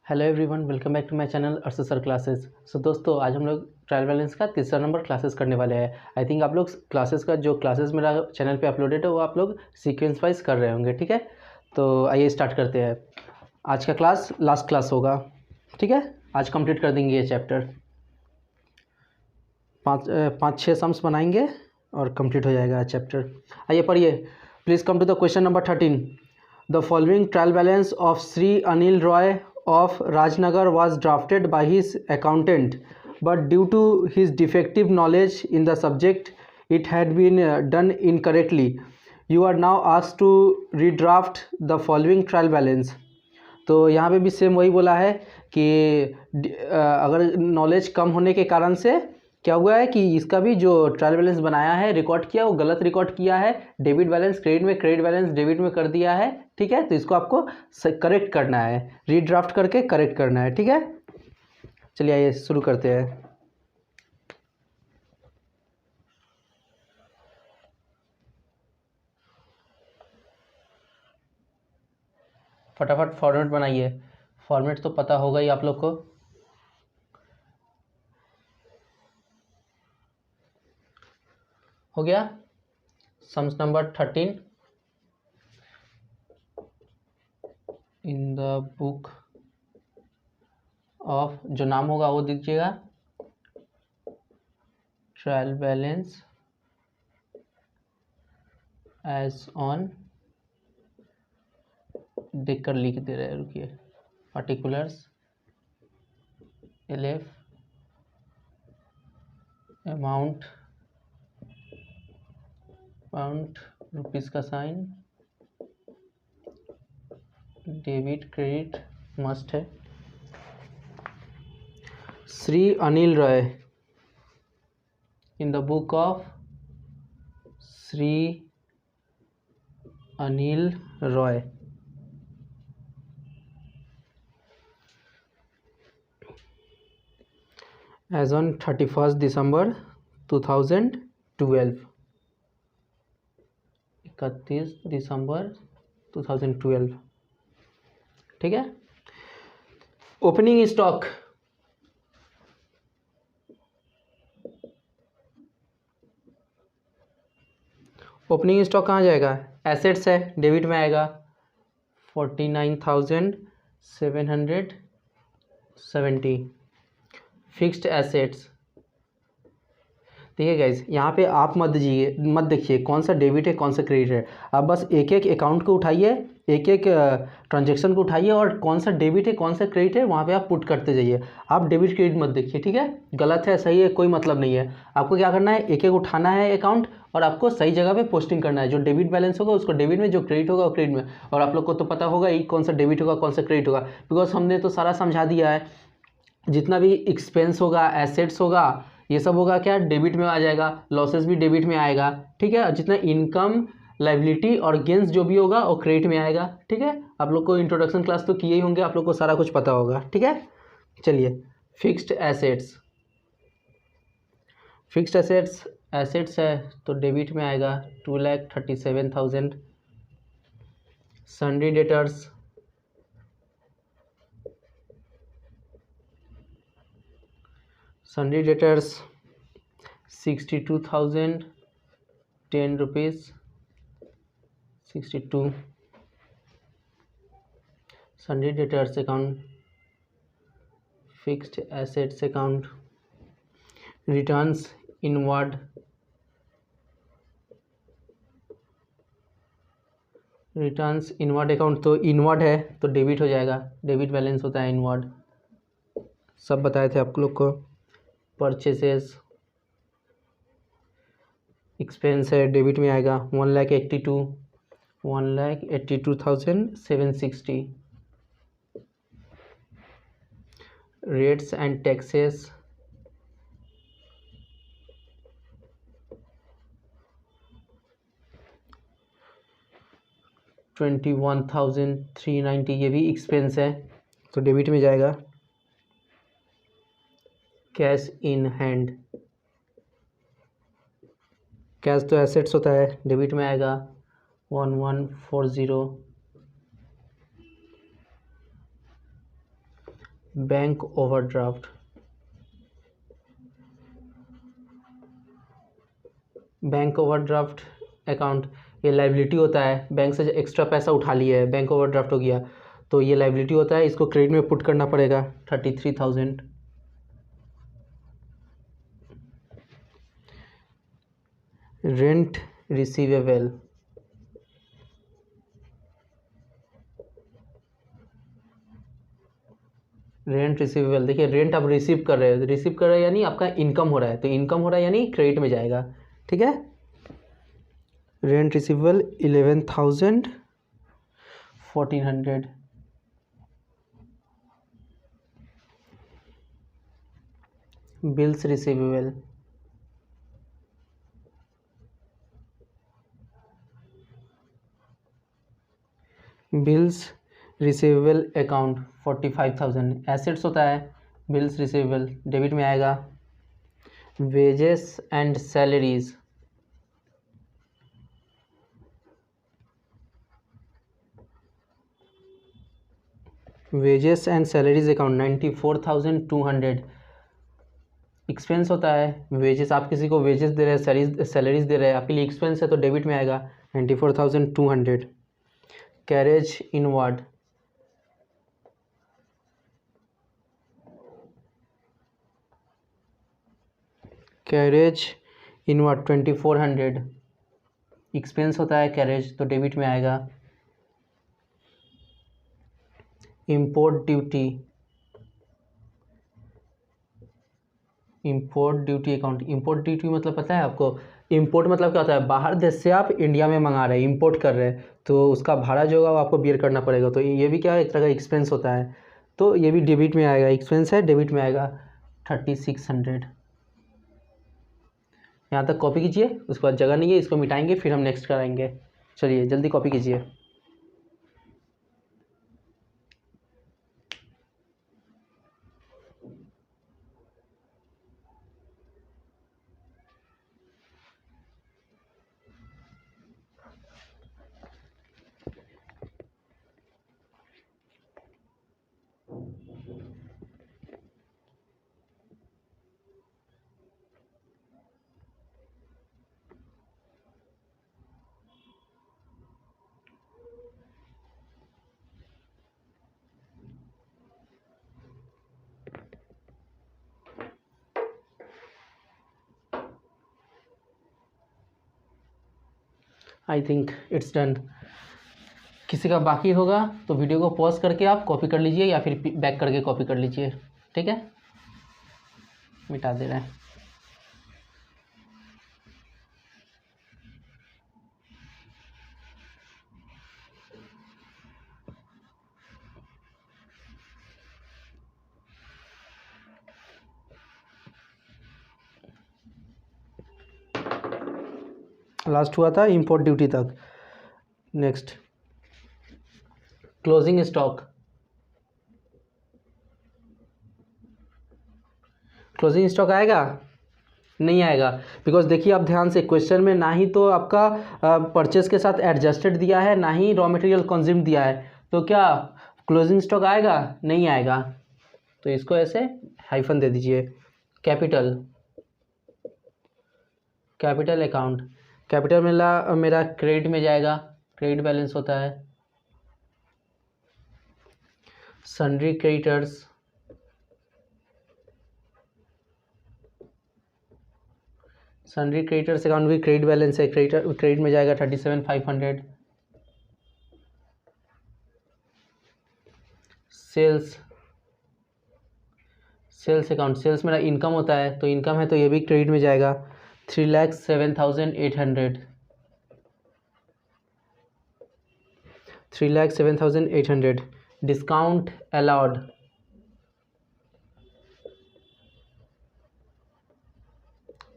Hello everyone, welcome back to my channel Arshad sir classes. So दोस्तों, आज हम लोग ट्रायल बैलेंस का तीसरा नंबर क्लासेस करने वाले हैं। आई थिंक आप लोग क्लासेस का जो क्लासेस मेरा चैनल पे अपलोडेड है वो आप लोग सीक्वेंस वाइज कर रहे होंगे। ठीक है, तो आइए स्टार्ट करते हैं। आज का क्लास लास्ट क्लास होगा। ठीक है, आज कंप्लीट कर देंगे ये चैप्टर। पाँच छः सम्स बनाएंगे और कंप्लीट हो जाएगा चैप्टर। आइए पढ़िए। Please come to the question number 13। The following trial balance of Sri Anil Roy of Rajnagar was drafted by his accountant, but due to his defective knowledge in the subject, it had been done incorrectly. You are now asked to redraft the following trial balance. तो यहाँ पे भी same वही बोला है कि अगर knowledge कम होने के कारण से क्या हुआ है कि इसका भी जो ट्रायल बैलेंस बनाया है, रिकॉर्ड किया, वो गलत रिकॉर्ड किया है। डेबिट बैलेंस क्रेडिट में, क्रेडिट बैलेंस डेबिट में कर दिया है। ठीक है, तो इसको आपको करेक्ट करना है, रीड्राफ्ट करके करेक्ट करना है। ठीक है, चलिए आइए शुरू करते हैं। फटाफट फॉर्मेट बनाइए। फॉर्मेट तो पता होगा ही आप लोग को। हो गया। Sums number 13 in the book of, जो नाम होगा वो दीजिएगा, ट्रायल बैलेंस एज ऑन, देख कर लिख दे रहे हैं, रुकिए। पार्टिकुलर्स एलएफ अमाउंट रुपीज़ का साइन, डेबिट क्रेडिट मस्ट है। Shri Anil Roy, in the book of Shri Anil Roy, as on 31 December 2012, 31 December 2012। ठीक है। ओपनिंग स्टॉक, ओपनिंग स्टॉक कहाँ जाएगा? एसेट्स है, डेबिट में आएगा 49,770। फिक्स्ड एसेट्स, देखिए गाइज, यहाँ पे आप मत देखिए कौन सा डेबिट है कौन सा क्रेडिट है। आप बस एक एक अकाउंट को उठाइए, एक एक ट्रांजेक्शन को उठाइए और कौन सा डेबिट है कौन सा क्रेडिट है वहाँ पे आप पुट करते जाइए। आप डेबिट क्रेडिट मत देखिए। ठीक है, गलत है सही है कोई मतलब नहीं है। आपको क्या करना है, एक एक उठाना है अकाउंट और आपको सही जगह पे पोस्टिंग करना है। जो डेबिट बैलेंस होगा उसको डेबिट में, जो क्रेडिट होगा वो क्रेडिट में। और आप लोग को तो पता होगा ही कौन सा डेबिट होगा कौन सा क्रेडिट होगा, बिकॉज हमने तो सारा समझा दिया है। जितना भी एक्सपेंस होगा, एसेट्स होगा, ये सब होगा क्या, डेबिट में आ जाएगा। लॉसेस भी डेबिट में आएगा। ठीक है, जितना इनकम, लाइबिलिटी और गेंस जो भी होगा वो क्रेडिट में आएगा। ठीक है, आप लोग को इंट्रोडक्शन क्लास तो किए ही होंगे, आप लोग को सारा कुछ पता होगा। ठीक है, चलिए। फिक्स्ड एसेट्स, फिक्स्ड एसेट्स है तो डेबिट में आएगा 2,37,000। Sundry debtors, sundry debtors 62,010 rupees, 62। Sundry debtors account, fixed assets account, returns inward, returns inward account तो इनवर्ड है तो डेबिट हो जाएगा, डेबिट बैलेंस होता है इनवर्ड, सब बताए थे आप लोग को। परचेसेस एक्सपेंस है, डेबिट में आएगा 1,82,760। रेट्स एंड टैक्सेस, $21,390, ये भी एक्सपेंस है तो डेबिट में जाएगा। कैश इन हैंड, कैश तो एसेट्स होता है, डेबिट में आएगा 1140। Bank overdraft, bank overdraft account, ये लाइबिलिटी होता है, बैंक से एक्स्ट्रा पैसा उठा लिया है, बैंक ओवरड्राफ्ट हो गया, तो ये लाइबिलिटी होता है, इसको क्रेडिट में पुट करना पड़ेगा 33,000। रेंट रिसीवेबल, रेंट रिसीवेबल, देखिए रेंट आप रिसीव कर रहे हो, रिसीव कर रहे हैं यानी आपका इनकम हो रहा है, तो इनकम हो रहा है यानी क्रेडिट में जाएगा, ठीक है। Rent receivable 11,000 1400। Bills receivable, bills receivable account 45,000। Assets होता है, बिल्स रिसीवेबल डेबिट में आएगा। Wages and salaries, wages and salaries account 94,200। Expense होता है, वेजेस आप किसी को वेजेस दे रहे हैं, सैलरीज दे रहे हैं, आपके लिए एक्सपेंस है तो डेबिट में आएगा 94,200। Carriage inward, carriage inward 2400। Expense होता है कैरेज तो डेबिट में आएगा। Import duty, import duty account, import duty मतलब पता है आपको, इंपोर्ट मतलब क्या होता है, बाहर देश से आप इंडिया में मंगा रहे हैं, इंपोर्ट कर रहे हैं, तो उसका भाड़ा जो होगा वो आपको बियर करना पड़ेगा, तो ये भी क्या है, एक तरह का एक्सपेंस होता है, तो ये भी डेबिट में आएगा, एक्सपेंस है डेबिट में आएगा 3600। यहाँ तक कॉपी कीजिए, उसके बाद जगह नहीं है, इसको मिटाएंगे फिर हम नेक्स्ट कराएंगे। चलिए जल्दी कॉपी कीजिए। I think it's done. किसी का बाकी होगा तो वीडियो को पॉज करके आप कॉपी कर लीजिए या फिर बैक करके कॉपी कर लीजिए, ठीक है। मिटा दे रहे हैं। लास्ट हुआ था इंपोर्ट ड्यूटी तक। Next closing stock, closing stock आएगा नहीं आएगा, बिकॉज देखिए आप ध्यान से क्वेश्चन में ना ही तो आपका परचेस के साथ एडजस्टेड दिया है, ना ही रॉ मटेरियल कंज्यूम दिया है, तो क्या क्लोजिंग स्टॉक आएगा नहीं आएगा, तो इसको ऐसे हाइफन दे दीजिए। कैपिटल, कैपिटल अकाउंट, कैपिटल मेरा क्रेडिट में जाएगा, क्रेडिट बैलेंस होता है। Sundry creditors, sundry creditors account भी क्रेडिट बैलेंस है, क्रेडिट में जाएगा 37,500। सेल्स, सेल्स अकाउंट, सेल्स मेरा इनकम होता है, तो इनकम है तो ये भी क्रेडिट में जाएगा 3,07,800। 3,07,800। Discount allowed,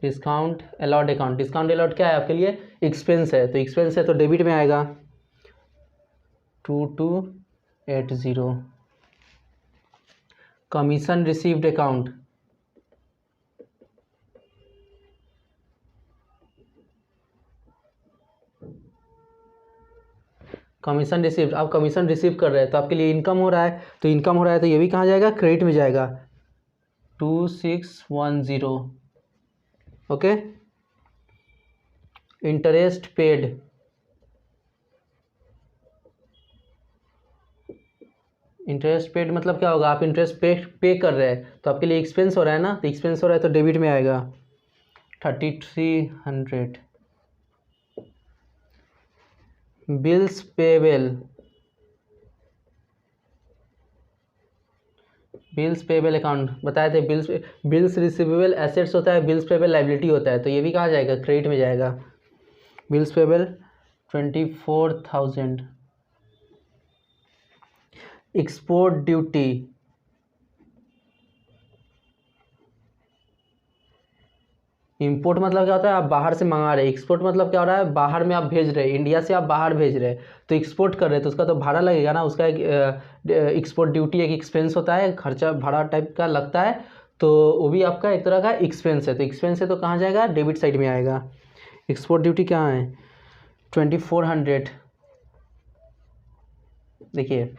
discount allowed account, discount allowed क्या है आपके लिए, एक्सपेंस है, तो एक्सपेंस है तो डेबिट में आएगा 2280। Commission received account, commission received, आप कमीशन रिसीव कर रहे हैं तो आपके लिए इनकम हो रहा है, तो इनकम हो रहा है तो ये भी कहाँ जाएगा, क्रेडिट में जाएगा, 2610। Okay. Interest paid, interest paid मतलब क्या होगा, आप इंटरेस्ट पे कर रहे हैं तो आपके लिए एक्सपेंस हो रहा है ना, तो एक्सपेंस हो रहा है तो डेबिट में आएगा 3300। Bills payable, bills payable account बताए थे, बिल्स रिसीवेबल एसेट्स होता है, बिल्स पेबल लाइबिलिटी होता है, तो ये भी कहाँ जाएगा, क्रेडिट में जाएगा। Bills payable 24,000। Export duty, import मतलब क्या होता है, आप बाहर से मंगा रहे हैं, एक्सपोर्ट मतलब क्या हो रहा है, बाहर में आप भेज रहे हैं, इंडिया से आप बाहर भेज रहे हैं, तो एक्सपोर्ट कर रहे हैं तो उसका तो भाड़ा लगेगा ना, उसका एक एक्सपोर्ट ड्यूटी एक एक्सपेंस होता है, खर्चा भाड़ा टाइप का लगता है, तो वो भी आपका एक तरह का एक्सपेंस है, तो एक्सपेंस है तो कहाँ जाएगा, डेबिट साइड में आएगा। एक्सपोर्ट ड्यूटी कहाँ है, 2400। देखिए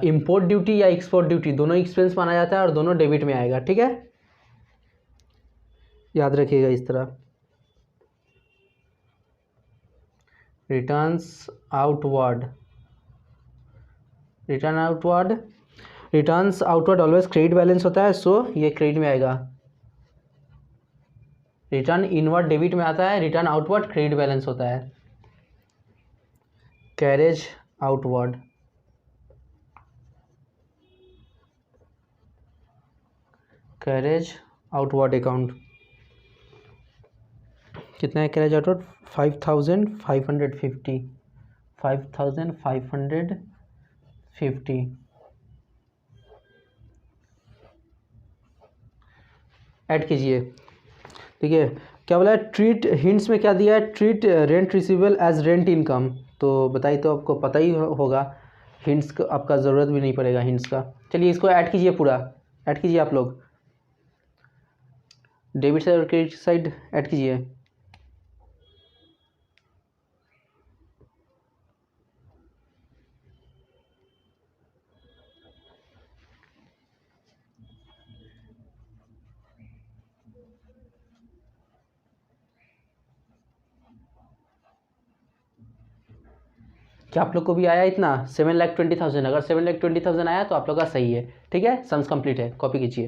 इंपोर्ट ड्यूटी या एक्सपोर्ट ड्यूटी दोनों एक्सपेंस माना जाता है और दोनों डेबिट में आएगा, ठीक है, याद रखिएगा इस तरह। Returns outward, return outward, returns outward always credit balance होता है, सो ये क्रेडिट में आएगा। रिटर्न इनवर्ड डेबिट में आता है, रिटर्न आउटवर्ड क्रेडिट बैलेंस होता है। Carriage outward, carriage outward account कितना है, कैरेज आउटवर्ड 5550, 5550। ऐड कीजिए, ठीक है। क्या बोला है, ट्रीट हिंट्स में क्या दिया है, treat rent receivable as rent income, तो बताइए, तो आपको पता ही होगा, हिंट्स का आपका ज़रूरत भी नहीं पड़ेगा हिंट्स का। चलिए इसको ऐड कीजिए, पूरा ऐड कीजिए आप लोग, डेबिट साइड और क्रेडिट साइड ऐड कीजिए। क्या आप लोग को भी आया इतना, 7,20,000, अगर 7,20,000 आया तो आप लोग का सही है, ठीक है, सम्स कंप्लीट है, कॉपी कीजिए।